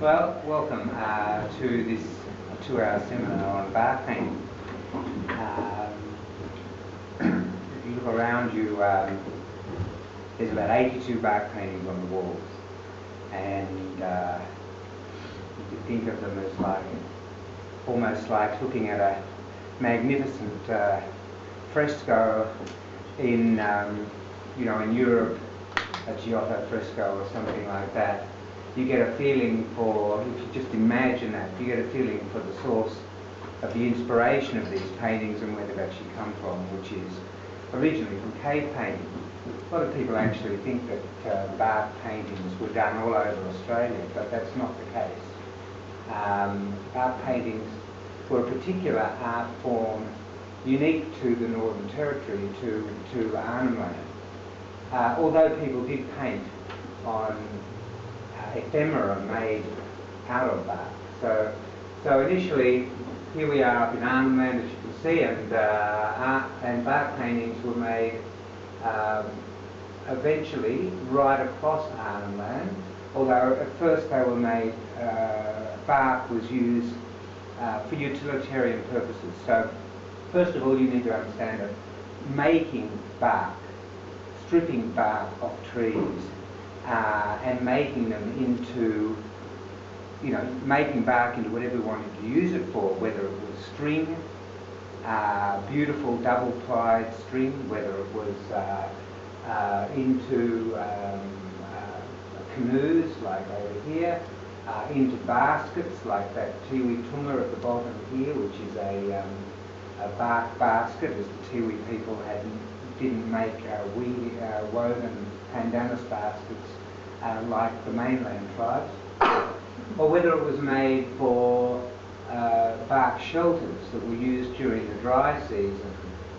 Well, welcome to this 2-hour seminar on bark painting. If you look around you, there's about 82 bark paintings on the walls, and you could think of them as like almost like looking at a magnificent fresco in in Europe, a Giotto fresco or something like that. You get a feeling for, if you just imagine that, you get a feeling for the source of the inspiration of these paintings and where they've actually come from, which is originally from cave painting. A lot of people actually think that bark paintings were done all over Australia, but that's not the case. Bark paintings were a particular art form unique to the Northern Territory, to Arnhem Land. Although people did paint on ephemera made out of bark. So initially, here we are up in Arnhem Land, as you can see, and bark paintings were made eventually right across Arnhem Land, although at first they were made, bark was used for utilitarian purposes. So first of all, you need to understand that making bark, stripping bark off trees, and making them into, making bark into whatever we wanted to use it for, whether it was string, beautiful double-plied string, whether it was into canoes like over here, into baskets like that tiwi tunga at the bottom here, which is a bark basket, as the Tiwi people didn't make woven pandanus baskets like the mainland tribes, or whether it was made for bark shelters that were used during the dry season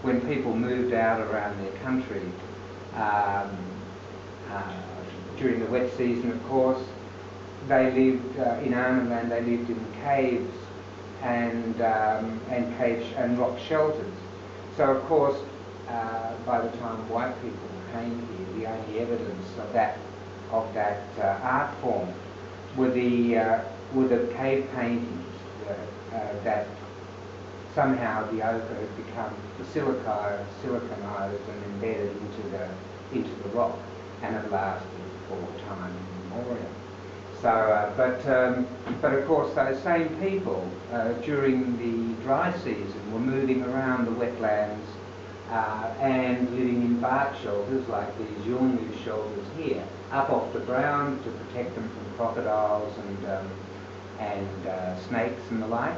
when people moved out around their country. During the wet season, of course, they lived in Arnhem Land. They lived in caves and rock shelters. So, of course, by the time white people came here, the only evidence of that art form were the cave paintings that somehow the ochre had become siliconized and embedded into the rock, and had lasted for time immemorial. So, but of course, those same people during the dry season were moving around the wetlands and living in bark shelters like these yulngu shelters here, up off the ground to protect them from crocodiles and snakes and the like,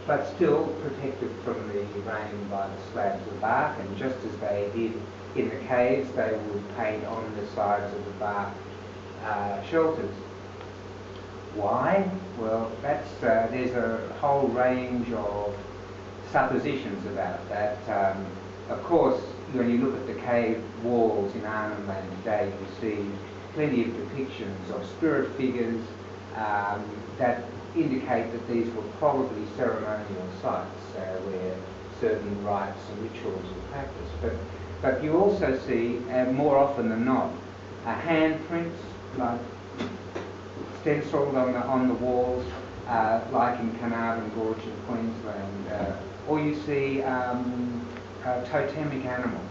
but still protected from the rain by the slabs of bark. And just as they did in the caves, they would paint on the sides of the bark shelters. Why? Well, there's a whole range of suppositions about that. Of course, when you look at the cave walls in Arnhem Land today, you see plenty of depictions of spirit figures that indicate that these were probably ceremonial sites where certain rites and rituals were practiced. But you also see, more often than not, handprints like stenciled on the walls, like in Carnarvon Gorge in Queensland, or you see totemic animals,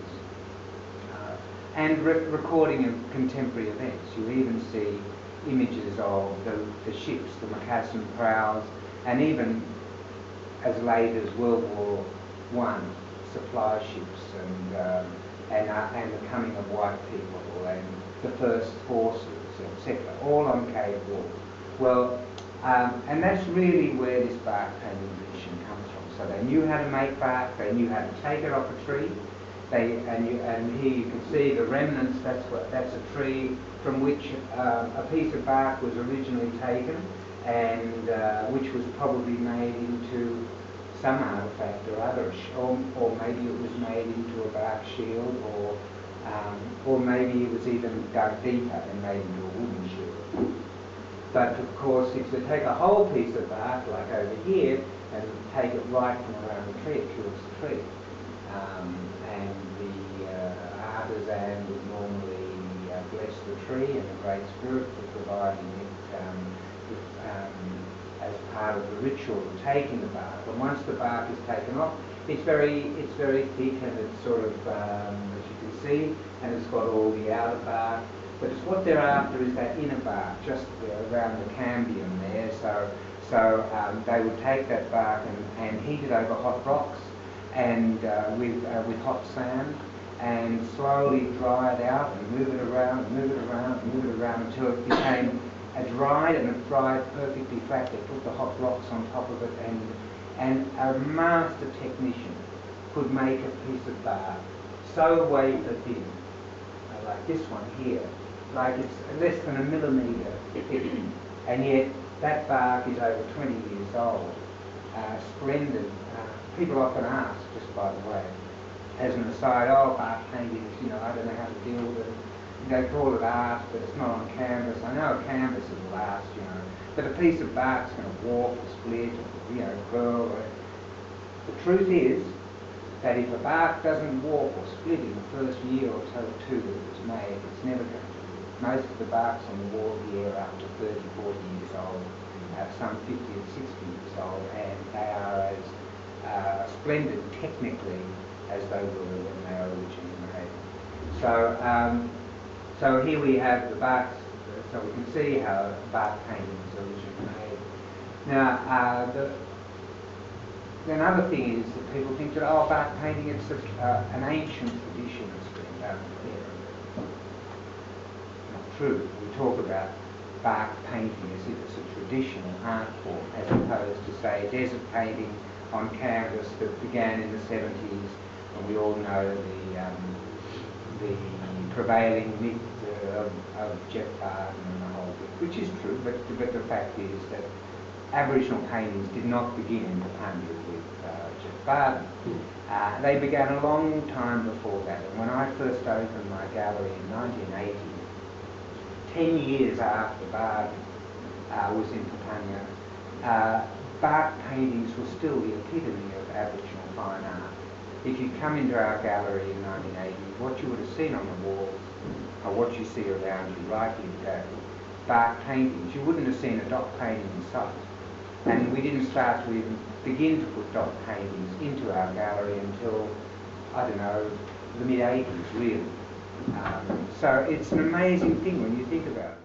and recording of contemporary events. You even see images of the ships, the Macassan prowls, and even as late as World War I, supply ships, and the coming of white people, and the first forces, etc., all on cave walls. Well, and that's really where this bark painting tradition comes from. So they knew how to make bark, they knew how to take it off a tree. And here you can see the remnants. That's a tree from which a piece of bark was originally taken, and which was probably made into some artefact or other, or maybe it was made into a bark shield, or maybe it was even dug deeper and made into a wooden shield. But of course, if you take a whole piece of bark, like over here, and take it right from around the tree, it kills the tree. And the artisan would normally bless the tree, and the Great Spirit for providing it part of the ritual of taking the bark. And once the bark is taken off, it's very thick, and it's sort of, as you can see, and it's got all the outer bark. But it's what they're after is that inner bark, just around the cambium there. So they would take that bark and heat it over hot rocks and with hot sand, and slowly dry it out and move it around, and move it around, and move it around until it became dried, and it dried perfectly flat. They put the hot rocks on top of it, and a master technician could make a piece of bark so wafer thin, like this one here, like it's less than a millimetre thick, and yet that bark is over 20 years old. Splendid. People often ask, just by the way, as an aside, oh, bark paintings, I don't know how to deal with it. They call it art, but it's not on canvas. I know a canvas will last, but a piece of bark's going to warp or split or, curl. The truth is that if a bark doesn't warp or split in the first year or two that it was made, it's never going to. Most of the barks on the wall here are up to 30, 40 years old, some 50 and 60 years old, and they are as splendid technically as they were when they were originally made. So here we have the barks, so we can see how bark painting was originally made. Now, another thing is that people think that, oh, bark painting, it's an ancient tradition that's been done here. Not true. We talk about bark painting as if it's a traditional art form, as opposed to, say, desert painting on canvas that began in the 70s, and we all know the prevailing myth of Jeff Barden and the whole bit, which is true, but the fact is that Aboriginal paintings did not begin in Kapunda with Jeff Barden. They began a long time before that, and when I first opened my gallery in 1980, 10 years after Barden was in Kapunda, bark paintings were still the epitome of Aboriginal fine art. If you come into our gallery in 1980, what you would have seen on the walls, or what you see around you rightly today, bark paintings. You wouldn't have seen a dot painting in sight. And we didn't start to even begin to put dot paintings into our gallery until, I don't know, the mid-80s, really. So it's an amazing thing when you think about it.